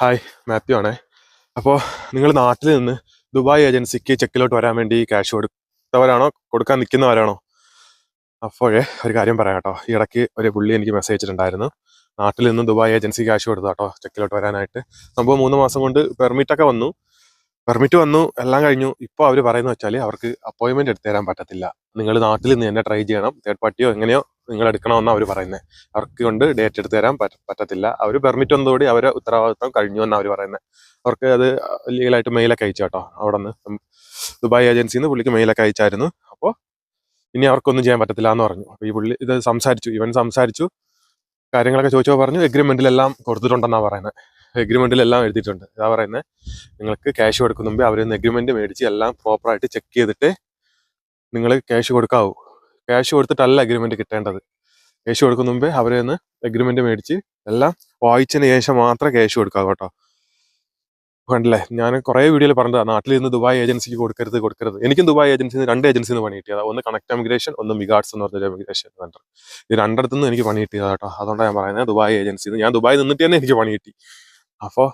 Hi, Mathew ആണേ. അപ്പോൾ നിങ്ങൾ നാട്ടിൽ നിന്ന് ദുബായ് ഏജൻസിക്ക് ചെക്കിലോട്ട് വരാൻ വേണ്ടി ക്യാഷ് കൊടുത്തവരാണോ, കൊടുക്കാൻ നിൽക്കുന്നവരാണോ? അപ്പോഴേ ഒരു കാര്യം പറയാം കേട്ടോ. ഈ ഇടയ്ക്ക് ഒരു പുള്ളി എനിക്ക് മെസ്സേജ് അയച്ചിട്ടുണ്ടായിരുന്നു. നാട്ടിൽ നിന്ന് ദുബായ് ഏജൻസി ക്യാഷ് കൊടുത്തു കേട്ടോ ചെക്കിലോട്ട് വരാനായിട്ട്. സംഭവം 3 മാസം കൊണ്ട് പെർമിറ്റൊക്കെ വന്നു, എല്ലാം കഴിഞ്ഞു. ഇപ്പോൾ അവർ പറയുന്നത് വെച്ചാൽ അവർക്ക് അപ്പോയിൻമെൻറ്റ് എടുത്ത് തരാൻ പറ്റത്തില്ല. നിങ്ങൾ നാട്ടിൽ നിന്ന് തന്നെ ട്രൈ ചെയ്യണം, തേർഡ് പാർട്ടിയോ എങ്ങനെയോ നിങ്ങൾ എടുക്കണമെന്നാണ് അവർ പറയുന്നത്. അവർക്ക് കൊണ്ട് ഡേറ്റ് എടുത്ത് തരാൻ പറ്റത്തില്ല. അവർ പെർമിറ്റ് വന്നതോടെ അവരെ ഉത്തരവാദിത്വം കഴിഞ്ഞു എന്നാണ് അവർ പറയുന്നത്. അവർക്ക് അത് ലീഗലായിട്ട് മെയിലൊക്കെ അയച്ചു കേട്ടോ. അവിടെ നിന്ന് ദുബായ് ഏജൻസിയിൽ നിന്ന് പുള്ളിക്ക് മെയിലൊക്കെ അയച്ചായിരുന്നു. അപ്പോൾ ഇനി അവർക്കൊന്നും ചെയ്യാൻ പറ്റത്തില്ല എന്ന് പറഞ്ഞു. അപ്പോൾ ഈ പുള്ളി ഇത് സംസാരിച്ചു, കാര്യങ്ങളൊക്കെ ചോദിച്ചപ്പോൾ പറഞ്ഞു എഗ്രിമെൻറ്റിലെല്ലാം കൊടുത്തിട്ടുണ്ടെന്നാണ് പറയുന്നത്. എഗ്രിമെൻറ്റിലെല്ലാം എഴുതിയിട്ടുണ്ട്. ഇതാ പറയുന്നത്, നിങ്ങൾക്ക് ക്യാഷ് കൊടുക്കുന്ന മുമ്പേ അവരിൽ നിന്ന് എഗ്രിമെൻറ്റ് മേടിച്ച് എല്ലാം പ്രോപ്പറായിട്ട് ചെക്ക് ചെയ്തിട്ട് നിങ്ങൾ ക്യാഷ് കൊടുക്കാവൂ. ക്യാഷ് കൊടുത്തിട്ടല്ല എഗ്രിമെൻറ്റ് കിട്ടേണ്ടത്. ക്യാഷ് കൊടുക്കുന്ന മുമ്പേ അവരിൽ നിന്ന് എഗ്രിമെൻറ്റ് മേടിച്ച് എല്ലാം വായിച്ചതിന് ശേഷം മാത്രമേ ക്യാഷ് കൊടുക്കാവൂ കേട്ടോ. കണ്ടല്ലേ, ഞാൻ കുറേ വീഡിയോയിൽ പറഞ്ഞതാണ് നാട്ടിൽ നിന്ന് ദുബായ് ഏജൻസിക്ക് കൊടുക്കരുത്. എനിക്കും ദുബായ് ഏജൻസിന്ന് 2 ഏജൻസിയിൽ നിന്ന് പണി കിട്ടിയതാണ്. ഒന്ന് കണക്ട് ഇമിഗ്രേഷൻ, ഒന്ന് മിഗാർട്സ് എന്ന് പറഞ്ഞൊരു ഇമിഗ്രേഷൻ സെൻറ്റർ. ഇത് രണ്ടിടത്തു നിന്നും എനിക്ക് പണി കിട്ടിയതാണ് കേട്ടോ. അതുകൊണ്ടാണ് ഞാൻ പറയുന്നത് ദുബായ് ഏജൻസിന്ന്. ഞാൻ ദുബായ് നിന്നിട്ട് തന്നെ എനിക്ക് പണി കിട്ടി. അപ്പോൾ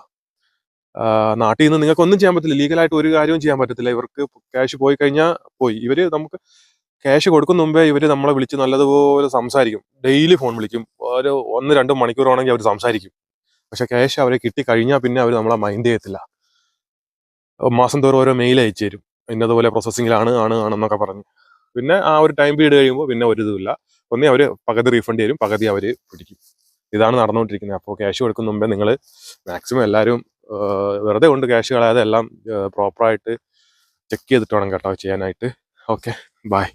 നാട്ടിൽ നിന്ന് നിങ്ങൾക്ക് ഒന്നും ചെയ്യാൻ പറ്റില്ല, ലീഗലായിട്ട് ഒരു കാര്യവും ചെയ്യാൻ പറ്റത്തില്ല. ഇവർക്ക് ക്യാഷ് പോയി കഴിഞ്ഞാൽ പോയി. ഇവർ നമുക്ക് ക്യാഷ് കൊടുക്കുന്ന മുമ്പേ ഇവർ നമ്മളെ വിളിച്ച് നല്ലതുപോലെ സംസാരിക്കും. ഡെയിലി ഫോൺ വിളിക്കും. ഒരു 1-2 മണിക്കൂറാണെങ്കിൽ അവർ സംസാരിക്കും. പക്ഷെ ക്യാഷ് അവരെ കിട്ടി കഴിഞ്ഞാൽ പിന്നെ അവർ നമ്മളെ മൈൻഡ് ചെയ്യത്തില്ല. മാസം തോറും ഓരോ മെയിൽ അയച്ചു തരും, ഇന്നതുപോലെ പ്രോസസ്സിങ്ങിലാണ് ആണെന്നൊക്കെ പറഞ്ഞ്. പിന്നെ ആ ഒരു ടൈം പീരീഡ് കഴിയുമ്പോൾ പിന്നെ ഒരു ഇതുമില്ല. ഒന്നേ അവർ പകുതി റീഫണ്ട് തരും, പകുതി അവർ പിടിക്കും. ഇതാണ് നടന്നുകൊണ്ടിരിക്കുന്നത്. അപ്പോൾ ക്യാഷ് കൊടുക്കുന്ന മുമ്പേ നിങ്ങൾ മാക്സിമം എല്ലാവരും വെറുതെ കൊണ്ട് ക്യാഷ് കളയാതെ എല്ലാം പ്രോപ്പറായിട്ട് ചെക്ക് ചെയ്തിട്ട് വേണം കേട്ടോ ചെയ്യാനായിട്ട്. Okay, by.